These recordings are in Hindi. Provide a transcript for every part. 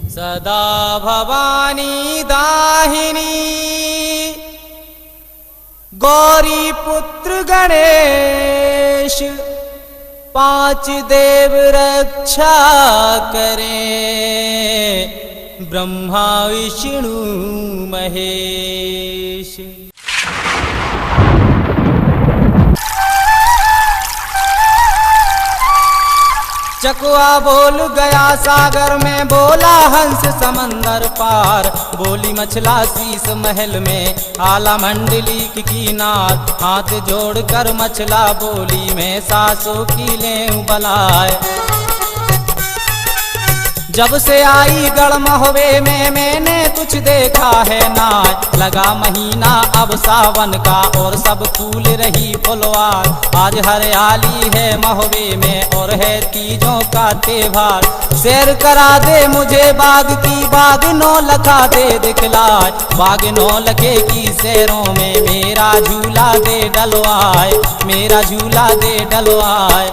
सदा भवानी दाहिनी गौरी पुत्र गणेश, पांच देव रक्षा करें, ब्रह्मा विष्णु महेश। चकुआ बोल गया सागर में, बोला हंस समंदर पार, बोली मछला शीस महल में, आला मंडली की किनार, हाथ जोड़कर मछला बोली, मैं सासों की लें बलाए। जब से आई गढ़ महोबे में मैंने कुछ देखा है ना, लगा महीना अब सावन का और सब फूल रही फुलवार, आज हरियाली है महोबे में और है तीजों का त्योहार। सैर करा दे मुझे बाग की, बाग नौलखा दे दिखलाए, बाग नौलखे की सैरों में मेरा झूला दे डलवाए, मेरा झूला दे डलवाए।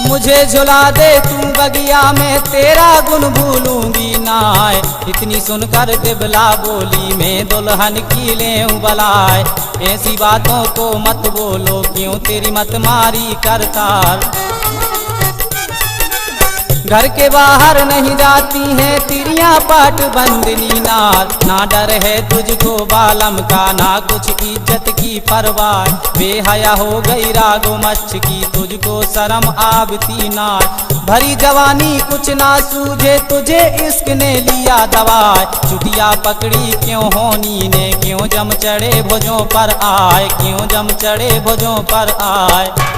मुझे झुला दे तू बगिया में, तेरा गुण भूलूंगी नाय, इतनी सुनकर दिबला बोली, मैं दुल्हन की लें बलाए। ऐसी बातों को मत बोलो, क्यों तेरी मत मारी करतार, घर के बाहर नहीं जाती हैं तिरियां पाट बंदनी नार, ना डर है तुझको बालम का, ना कुछ इज्जत की परवाह, बेहया हो गई रागो मच्छ की, तुझको शर्म आबती नार, भरी जवानी कुछ ना सूझे तुझे इश्क ने लिया दवाए, चुटिया पकड़ी क्यों होनी ने, क्यों जम चढ़े भुजों पर आए, क्यों जम चढ़े भुजों पर आए।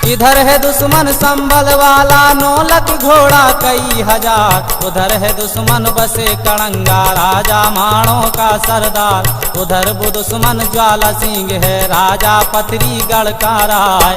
इधर है दुश्मन संबल वाला, नौलख घोड़ा कई हजार, उधर है दुश्मन बसे कड़ंगा, राजा माणों का सरदार, उधर वो दुश्मन ज्वाला सिंह है, राजा पथरी गढ़ का राय।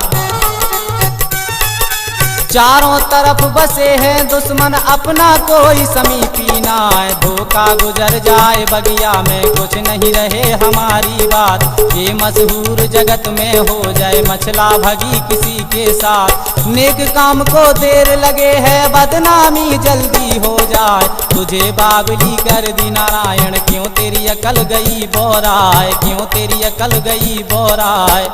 चारों तरफ बसे हैं दुश्मन, अपना कोई समीपी ना है, धोखा गुजर जाए बगिया में, कुछ नहीं रहे हमारी बात, ये मशहूर जगत में हो जाए मछला भगी किसी के साथ, नेक काम को देर लगे है बदनामी जल्दी हो जाए, तुझे बावली कर दी नारायण, क्यों तेरी अकल गई बोराए, क्यों तेरी अकल गई बोराए।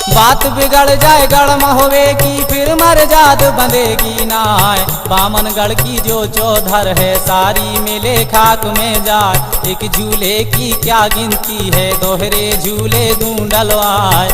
बात बिगड़ जाए गढ़ महोबे की, फिर मर जात बंधेगी नाय, बामन गढ़ की जो चौधर है, सारी मिले खाक में जाए, एक झूले की क्या गिनती है, दोहरे झूले दूं डलवाए।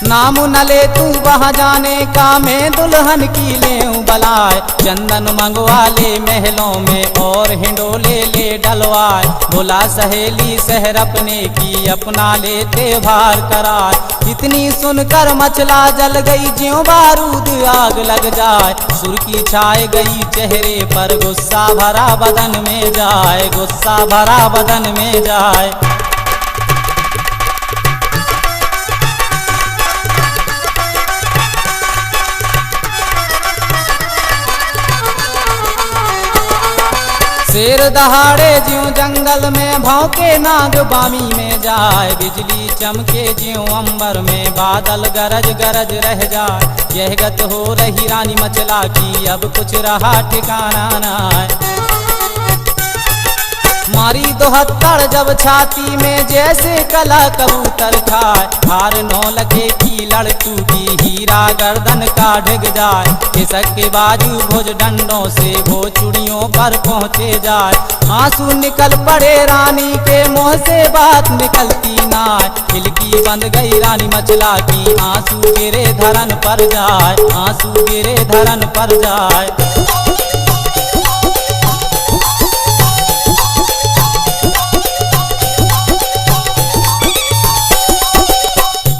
नाम न ले तू वहाँ जाने का, मैं दुल्हन की लें बलाए, चंदन मंगवा ले महलों में और हिंडोले ले डलवाए, बोला सहेली शहर अपने की, अपना ले त्योहार कराए, इतनी सुनकर मछला जल गई, ज्यों बारूद आग लग जाए, सुर्खी छाए गई चेहरे पर, गुस्सा भरा बदन में जाए, गुस्सा भरा बदन में जाए। शेर दहाड़े ज्यों जंगल में, भौंके नाग बामी में जाए, बिजली चमके ज्यों अंबर में, बादल गरज गरज रह जाए, यह गत हो रही रानी मछला की, अब कुछ रहा ठिकाना ना है। मारी दोहत्तर जब छाती में, जैसे कला कबूतर खाए, हार नौलखे की लड़ टूटी, हीरा गर्दन का ढिग जाए, खिसक के बाजू भुज डंडों से वो चूड़ियों पर पहुँचे जाए, आंसू निकल पड़े रानी के मुँह से बात निकलती ना, खिलकी बंद गई रानी मछला की, आंसू गिरे धरन पर जाए, आंसू गिरे धरन पर जाए।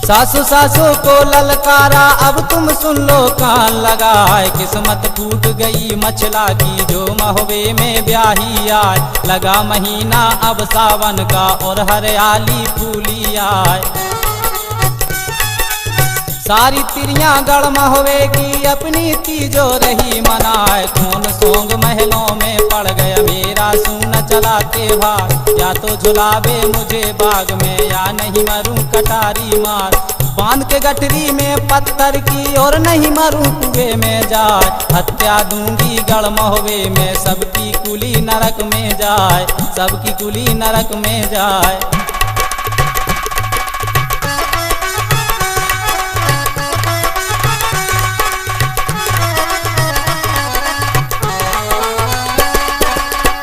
सासू सासू को ललकारा, अब तुम सुन लो कान लगाए। किस्मत टूट गई मछला की जो महुए में ब्याही आए। लगा महीना अब सावन का और हरियाली फूली आए। सारी तिरियां गढ़ महुए की अपनी तीजो रही मनाए। कौन सोंग महलों में पड़ गया मेरा सून चलाते भाग। या तो झुलावे मुझे बाग में या नहीं मरूं कटारी मार। बांध के गठरी में पत्थर की और नहीं मरूं कुएं में जाए। हत्या दूंगी गढ़ महुए में सबकी कुली नरक में जाए। सबकी कुली नरक में जाए।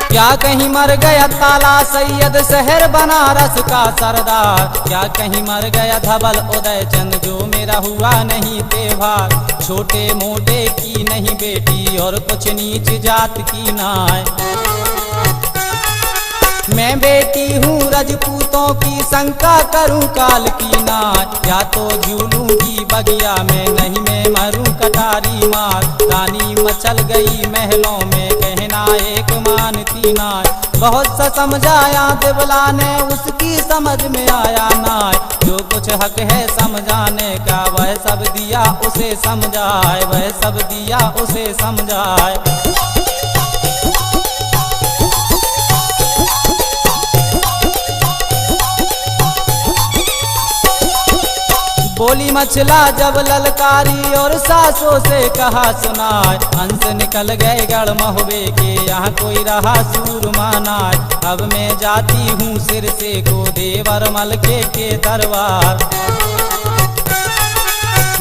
क्या कहीं मर गया ताला सैयद शहर बनारस का सरदार। क्या कहीं मर गया धवल उदय चंद जो मेरा हुआ नहीं त्योहार। छोटे मोटे की नहीं बेटी और कुछ नीच जात की नाय। मैं बेटी हूँ रजपूतों की शंका करूँ काल की नाय। या तो झूलूंगी बगिया में नहीं मैं मरूं कटारी मार। रानी मचल गई महलों में कहना एक मानती नाय। बहुत सा समझाया देवला ने उसकी समझ में आया नाय। जो कुछ हक है समझाने का वह सब दिया उसे समझाए। वह सब दिया उसे समझाए। बोली मछला जब ललकारी और सासों से कहा सुनाए। हंस निकल गए गढ़ महुए के यहाँ कोई रहा सूरमा नाय। अब मैं जाती हूँ सिर से को देवर मलके के दरबार।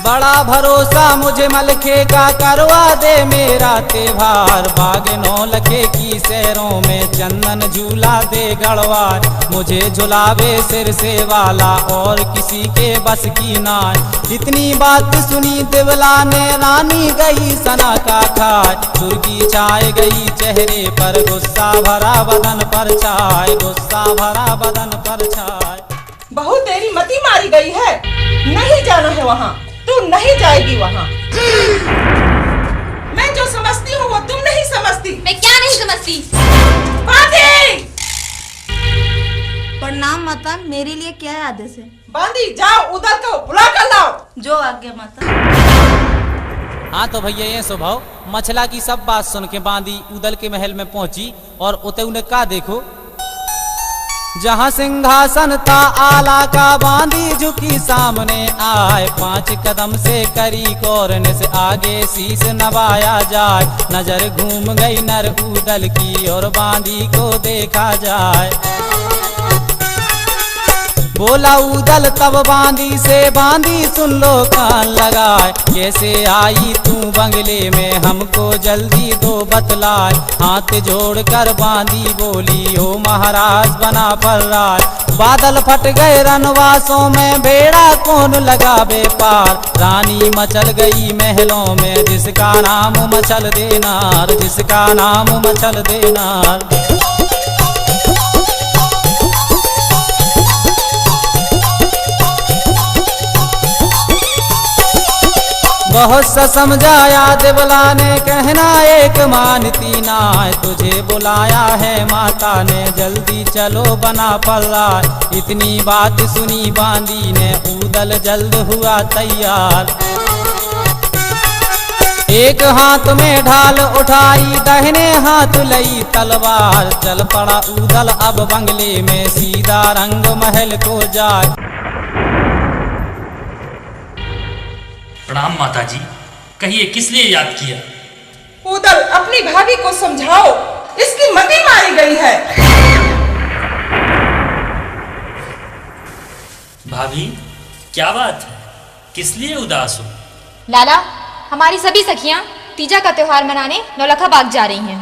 बड़ा भरोसा मुझे मलके का करवा दे मेरा त्योहार। बाग नौलखे की सैरों में चंदन झूला दे गढ़वार। मुझे झुलावे सिर से वाला और किसी के बस की नाय। इतनी बात सुनी देवला ने रानी गई सना का खाए। सुर्गी छाए गई चेहरे पर गुस्सा भरा बदन पर छाए। गुस्सा भरा बदन पर छाए। बहू तेरी मती मारी गई है। नहीं जाना है वहाँ। तू नहीं जाएगी वहाँ। मैं जो समझती हूँ वो तुम नहीं समझती। मैं क्या नहीं समझती? बांधी! प्रणाम माता, मेरे लिए क्या आदेश है? बांधी जाओ उधर को बुला कर लाओ। जो आज्ञा माता। हाँ तो भैया ये स्वभाव मछला की सब बात सुन के बांदी उदल के महल में पहुंची और उते उन्हें का देखो। जहाँ सिंहासन था आला का बांदी झुकी सामने आए। 5 कदम से करी कोरने से आगे शीश नवाया जाए। नजर घूम गई नर उदल की और बांदी को देखा जाए। बोला उदल तब बांदी से बांदी सुन लो कान लगाए। कैसे आई तू बंगले में हमको जल्दी दो बतलाए। हाथ जोड़कर बांदी बोली ओ महाराज बना फर्रार। बादल फट गए रनवासों में बेड़ा कौन लगावे पार। रानी मचल गई महलों में जिसका नाम मचल देनार। जिसका नाम मचल देनार। बहुत सा समझाया देवला ने कहना एक मानती नाय। तुझे बुलाया है माता ने जल्दी चलो बना पल्ला। इतनी बात सुनी बांदी ने उदल जल्द हुआ तैयार। एक हाथ में ढाल उठाई दाहिने हाथ लई तलवार। चल पड़ा उदल अब बंगले में सीधा रंग महल को जाए। प्रणाम माता जी, कहिए किस लिए याद किया? उदल अपनी भाभी को समझाओ, इसकी मती मारी गई है। भाभी क्या बात है, किस लिए उदास हो? लाला, हमारी सभी सखियां तीजा का त्योहार मनाने नौलखा बाग जा रही हैं।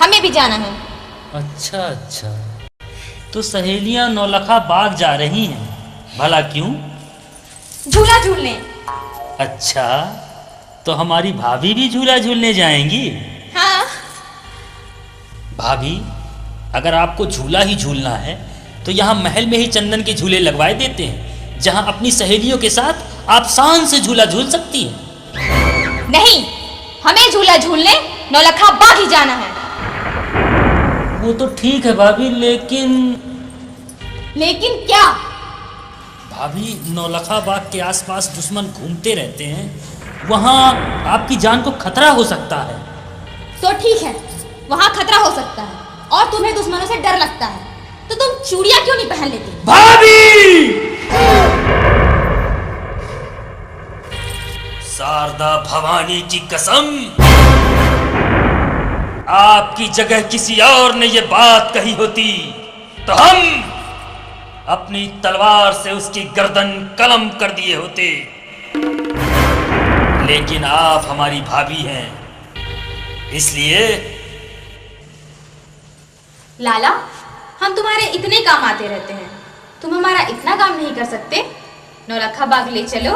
हमें भी जाना है। अच्छा अच्छा, तो सहेलियां नौलखा बाग जा रही हैं, भला क्यों? झूला झूलने। अच्छा, तो हमारी भाभी भी झूला झूलने जाएंगी? हाँ। भाभी, अगर आपको झूला ही झूलना है तो यहाँ महल में ही चंदन के झूले लगवाए देते हैं। जहां अपनी सहेलियों के साथ आप शान से झूला झूल सकती हैं। नहीं, हमें झूला झूलने नौलखा बाग ही जाना है। वो तो ठीक है भाभी, लेकिन क्या? भाभी, नौलखा बाग के आसपास दुश्मन घूमते रहते हैं, वहां आपकी जान को खतरा हो सकता है। तो ठीक है, वहाँ खतरा हो सकता है और तुम्हें दुश्मनों से डर लगता है, तो तुम चूड़ियां क्यों नहीं पहन लेती? भाभी! शारदा भवानी की कसम, आपकी जगह किसी और ने ये बात कही होती तो हम अपनी तलवार से उसकी गर्दन कलम कर दिए होते। लेकिन आप हमारी भाभी हैं, इसलिए लाला, हम तुम्हारे इतने काम आते रहते हैं, तुम हमारा इतना काम नहीं कर सकते? नौलखा बाग ले चलो,